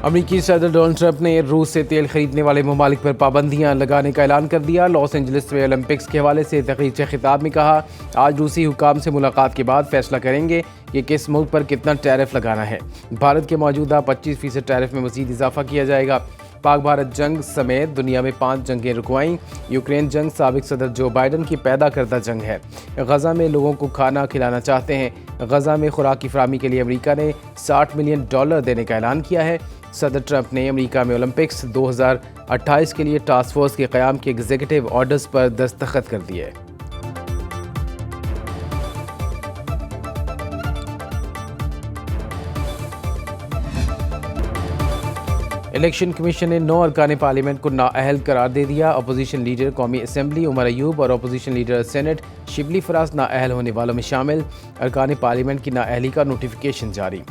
अमेरिकी सदर Donald Trump ने रूस से तेल खरीदने वाले ममालिक पर पाबंदियां लगाने का ऐलान कर दिया। लॉस एंजलिस में ओलंपिक्स के हवाले से तकरीर से खिताब में कहा, आज रूसी हुकाम से मुलाकात के बाद फैसला करेंगे कि किस मुल्क पर कितना टैरिफ लगाना है। भारत के मौजूदा 25% टैरिफ में मजीद इजाफा किया जाएगा। पाक भारत जंग समेत दुनिया में 5 जंगें रुकवाईं। यूक्रेन जंग साबिक सदर जो बाइडन की पैदा करदा जंग है। गजा में लोगों को खाना खिलाना चाहते हैं। गजा में खुराक की फराहमी के लिए अमेरिका ने $60 मिलियन देने का ऐलान किया है। सदर ट्रंप ने अमेरिका में ओलंपिक्स 2028 के लिए टास्क फोर्स के क़याम के एग्जीक्यूटिव ऑर्डर्स पर दस्तखत कर दिए। इलेक्शन कमीशन ने 9 अरकान पार्लियामेंट को नाअहल करार दे दिया। अपोजिशन लीडर कौमी असम्बली उमर अयूब और opposition leader senate Shibli Faraz नाअहल होने वालों में शामिल। अरकान पार्लियामेंट की नाअहली का नोटिफिकेशन जारी।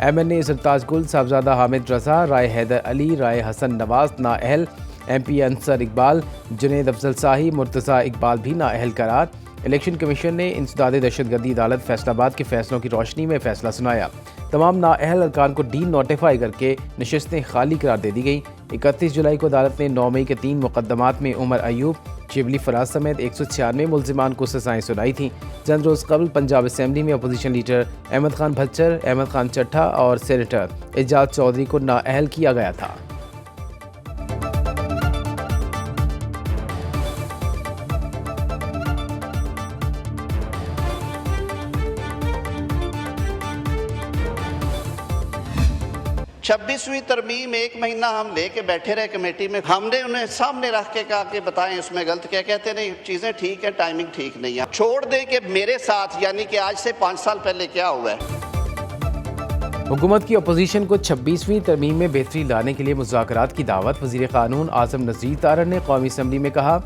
MNA सरताज गुल, साहबजादा हामिद रजा, राय हैदर अली, राय हसन नवाज नाअहल। MP अंसर इकबाल, जुनेद अफजल शाही, मुर्तज़ा इकबाल भी नाअहल करार। इलेक्शन कमीशन ने इंसदाद दहशतगर्दी अदालत फैसलाबाद के फैसलों की रोशनी में फैसला सुनाया। तमाम नाअहल अरकान को डी नोटिफाई करके नशस्तें खाली करार दे दी गई। 31 जुलाई को अदालत ने 9 मई के 3 मुकदमात में उमर अयूब, शिबली फराज समेत 196 मुलजिमान को सजाएं सुनाई थीं। चंद रोज़ कबल पंजाब असम्बली में अपोजिशन लीडर अहमद खान भच्चर, अहमद खान चट्ठा और सेनेटर एजाज चौधरी को नाअहल किया गया था। छब्बीसवीं तरमीम 1 महीना हम लेके बैठे रहे कमेटी में। हमने उन्हें सामने रख के कहा कि बताएं उसमें गलत क्या। कहते नहीं, चीज़ें ठीक है, टाइमिंग ठीक नहीं है। छोड़ दें कि मेरे साथ यानी कि आज से 5 साल पहले क्या हुआ है। हुकूमत की अपोजिशन को 26वीं तरमीम में बेहतरी लाने के लिए मुज़ाकरात की दावत। वज़ीर क़ानून आज़म नज़ीर तारड़ ने कौमी असम्बली में कहा,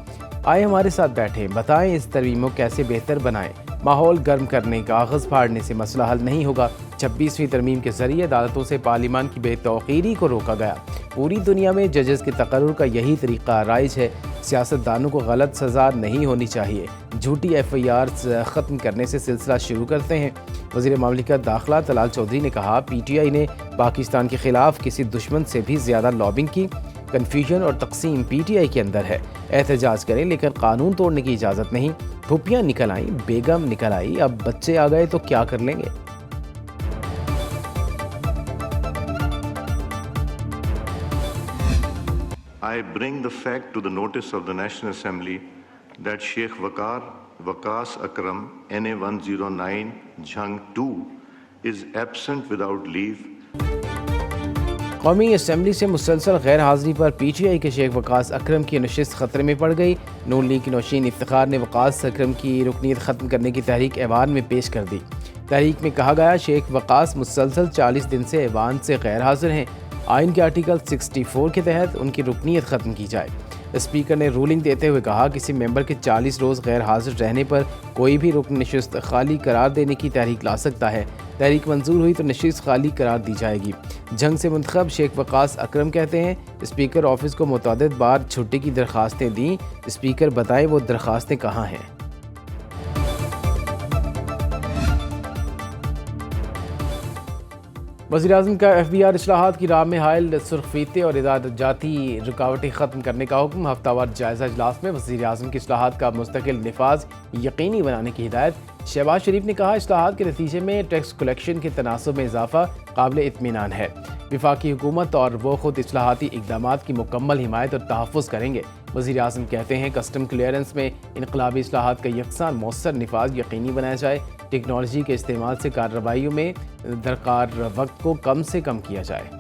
आए हमारे साथ बैठें, बताएं इस तरमीम को कैसे बेहतर बनाएं। माहौल गर्म करने, कागज़ फाड़ने से मसला हल नहीं होगा। 26वीं तरमीम के जरिए अदालतों से पार्लियामान की बेतौकीरी को रोका गया। पूरी दुनिया में जजेस के तकर्रुर का यही तरीका राइज है। सियासतदानों को गलत सज़ा नहीं होनी चाहिए। झूठी FIR ख़त्म करने से सिलसिला शुरू करते हैं। वज़ीर मामलिकत दाखिला तलाल चौधरी ने कहा, PTI ने पाकिस्तान के ख़िलाफ़ किसी दुश्मन से भी ज़्यादा लॉबिंग की। कन्फ्यूजन और तकसीम PTI के अंदर है। एहतजाज करें लेकिन कानून तोड़ने की इजाज़त नहीं। फुप्पियाँ निकल आई, बेगम निकल आई, अब बच्चे आ गए तो क्या कर लेंगे। I bring the fact to the notice of the National Assembly that Sheikh Waqas Akram NA 109 Jhang 2 is absent without leave. कौमी असम्बली से मुसलसल गैर हाजिरी पर PTI के शेख वकास अकरम की नशिस्त खतरे में पड़ गई। नून लीग की नौशीन इफ्तिखार ने वकास अकरम की रुकनीत ख़त्म करने की तहरीक ऐवान में पेश कर दी। तहरीक में कहा गया, शेख वकास मुसलसल 40 दिन से ऐवान से गैर हाजिर हैं। आइन के आर्टिकल 64 के तहत उनकी रुकनीत ख़त्म की जाए। स्पीकर ने रूलिंग देते हुए कहा, किसी मेंबर के 40 रोज़ गैर हाजिर रहने पर कोई भी रुकन नशिस्त खाली करार देने की तहरीक ला सकता है। तहरीक मंजूर हुई तो नशिस्त खाली करार दी जाएगी। जंग से मुंतखब शेख वकास अकरम कहते हैं, स्पीकर ऑफिस को मुतअद्दिद बार छुट्टी की दरख्वास्तें दी। स्पीकर बताएं वो दरख्वास्तें कहाँ हैं। वज़ीर-ए-आज़म का FBR इस्लाहात की राह में हायल सुर्खफीते और इदारजाती रुकावटें ख़त्म करने का हुक्म। हफ्तावार जायज़ा इजलास में वज़ीर-ए-आज़म के इस्लाहात का मुस्तकिल निफाज यकीनी बनाने की हिदायत। शहबाज शरीफ ने कहा, इस्लाहात के नतीजे में टैक्स कलेक्शन के तनासब में इजाफा काबिल इत्मीनान है। वफाकी हुकूमत और वो खुद इस्लाहाती इक़दामात की मुकम्मल हिमायत और तहफ़्फ़ुज़ करेंगे। वज़ीर-ए-आज़म कहते हैं, कस्टम क्लियरेंस में इनकलाबी इस्लाहात का यकसान मौसर निफाज यकीनी बनाया जाए। टेक्नोलॉजी के इस्तेमाल से कार्रवाइयों में दरकार वक्त को कम से कम किया जाए।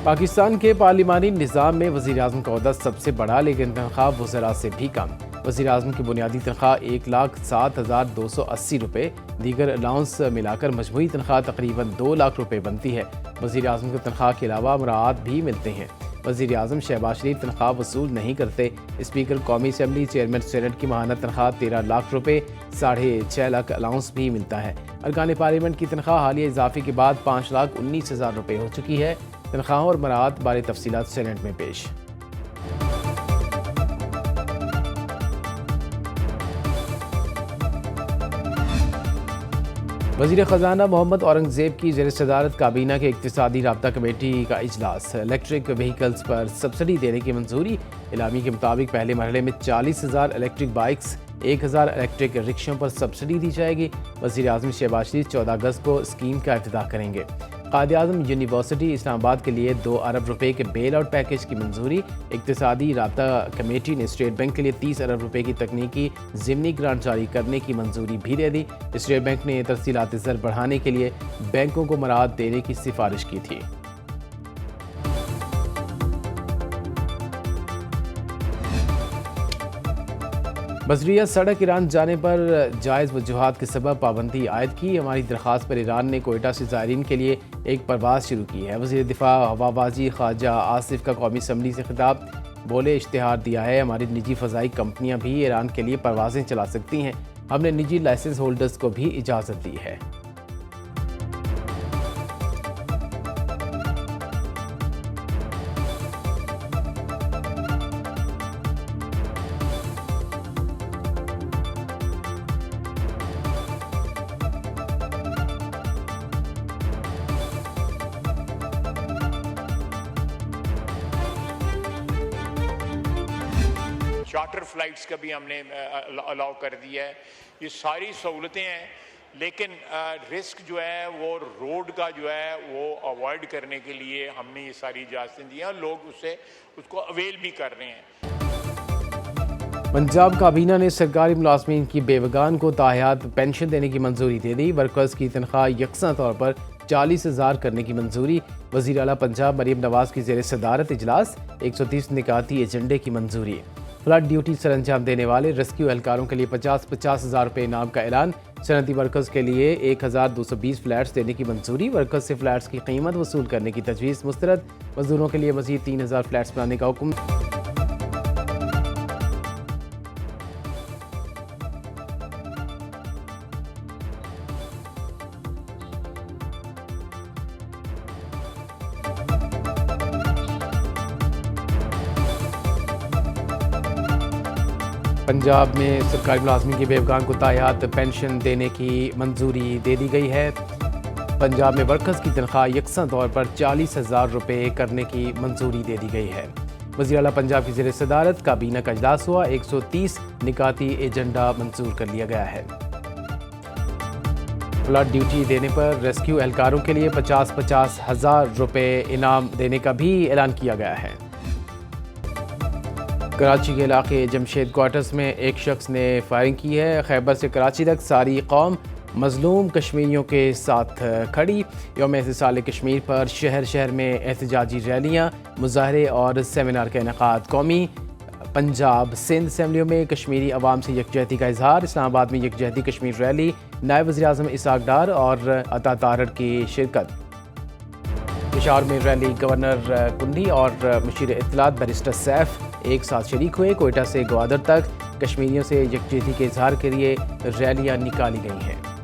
पाकिस्तान के पार्लिमानी निज़ाम में वज़ीर-ए-आज़म का ओहदा सबसे बड़ा, लेकिन तनख्वाह वज़रा से भी कम। वज़ीर-ए-आज़म की बुनियादी तनख्वाह 1,07,280 रुपये, दीगर अलाउंस मिलाकर मजमूई तनख्वाह तकरीबन 2 लाख रुपये बनती है। वज़ीर-ए-आज़म को तनख्वाह के अलावा मुराआत भी मिलते हैं। वज़ीर-ए-आज़म शहबाज शरीफ तनख्वाह वसूल नहीं करते। स्पीकर कौमी असम्बली, चेयरमैन सेनेट की माहाना तनख्वाह 13 लाख रुपये, 6.5 लाख अलाउंस भी मिलता है। अरकान पार्लियामेंट की तनख्वाह हालिया इजाफे के बाद 5,19,000 रुपये हो चुकी है। तनख्वाहों और मराआत बारे तफसीलात सेनेट में पेश। वज़ीर ख़जाना मोहम्मद औरंगज़ेब की ज़ेर सदारत काबीना के इक़्तिसादी राब्ता कमेटी का इजलास। इलेक्ट्रिक व्हीकल्स पर सब्सिडी देने की मंजूरी। इलामी के मुताबिक पहले मरहले में 40,000 इलेक्ट्रिक बाइक्स, 1,000 इलेक्ट्रिक रिक्शों पर सब्सिडी दी जाएगी। वज़ीर आज़म शहबाज शरीफ 14 अगस्त को स्कीम का इफ्तिताह करेंगे। क़ायद-ए-आज़म यूनिवर्सिटी इस्लामाबाद के लिए 2 अरब रुपए के बेल आउट पैकेज की मंजूरी। इक़्तिसादी राब्ता कमेटी ने स्टेट बैंक के लिए 30 अरब रुपए की तकनीकी ज़िमनी ग्रांट जारी करने की मंजूरी भी दे दी। स्टेट बैंक ने तरसीलात ज़र बढ़ाने के लिए बैंकों को मराहत देने की सिफारिश की थी। बसरिया सड़क ईरान जाने पर जायज़ वजूहात के सबब पाबंदी आयद की। हमारी दरख्वास्त पर ईरान ने कोयटा से ज़ायरीन के लिए एक परवाज़ शुरू की है। वज़ीर दिफा हवाबाजी ख्वाजा आसिफ का कौमी असम्बली से खिताब। बोले, इश्तिहार दिया है हमारी निजी फ़ज़ाई कंपनियाँ भी ईरान के लिए परवाज़ें चला सकती हैं। हमने निजी लाइसेंस होल्डर्स को भी इजाज़त दी है। चार्टर फ्लाइट्स का भी हमने अलाउ कर दिया है। ये सारी सहूलतें हैं, लेकिन रिस्क जो है वो रोड का जो है वो अवॉइड करने के लिए हमने ये सारी इजाज़तें दी हैं और लोग उसको अवेल भी कर रहे हैं। पंजाब काबीना ने सरकारी मुलाजमीन की बेवगान को ताहयात पेंशन देने की मंजूरी दे दी। वर्कर्स की तनख्वाह यकसा तौर पर 40,000 करने की मंजूरी। वज़ीर आला पंजाब मरीम नवाज की ज़ेर सदारत इजलास। 130 निकाती एजेंडे की मंजूरी। फ्लड ड्यूटी सर अंजाम देने वाले रेस्क्यू एहलकारों के लिए 50-50 हज़ार रुपये इनाम का ऐलान। सनती वर्कर्स के लिए 1220 फ्लैट्स देने की मंजूरी। वर्कर्स से फ्लैट्स की कीमत वसूल करने की तजवीज़ मुस्तरद। मजदूरों के लिए मज़ीद 3000 फ्लैट्स बनाने का हुक्म। पंजाब में सरकारी मुलाजमीन की बेवगान को ताहयात पेंशन देने की मंजूरी दे दी गई है। पंजाब में वर्कर्स की तनख्वाह यकसा तौर पर 40,000 रुपये करने की मंजूरी दे दी गई है। वज़ीर आला पंजाब की ज़ेर सदारत काबीना का इजलास हुआ। 130 निकाती एजेंडा मंजूर कर लिया गया है। फ्लड ड्यूटी देने पर रेस्क्यू एहलकारों के लिए 50-50 हज़ार रुपये इनाम देने का भी ऐलान किया गया है। कराची के इलाके जमशेद क्वार्टर्स में एक शख्स ने फायरिंग की है। खैबर से कराची तक सारी कौम मजलूम कश्मीरियों के साथ खड़ी। यौम इत्तिसाल कश्मीर पर शहर शहर में एहतजाजी रैलियाँ, मुजाहरे और सेमिनार का इनेकाद। कौमी पंजाब सिंध असम्बलियों में कश्मीरी अवाम से यकजहती का इजहार। इस्लामाबाद में यकजहती कश्मीर रैली। नायब वज़ीर आज़म इसाक डार और अता तारड़ की शिरकत। पेशावर में रैली गवर्नर कुंडी और मुशीर इत्तलात बैरिस्टर सैफ एक साथ शरीक हुए। कोयटा से ग्वादर तक कश्मीरियों से यकजहती के इजहार के लिए रैलियाँ निकाली गई हैं।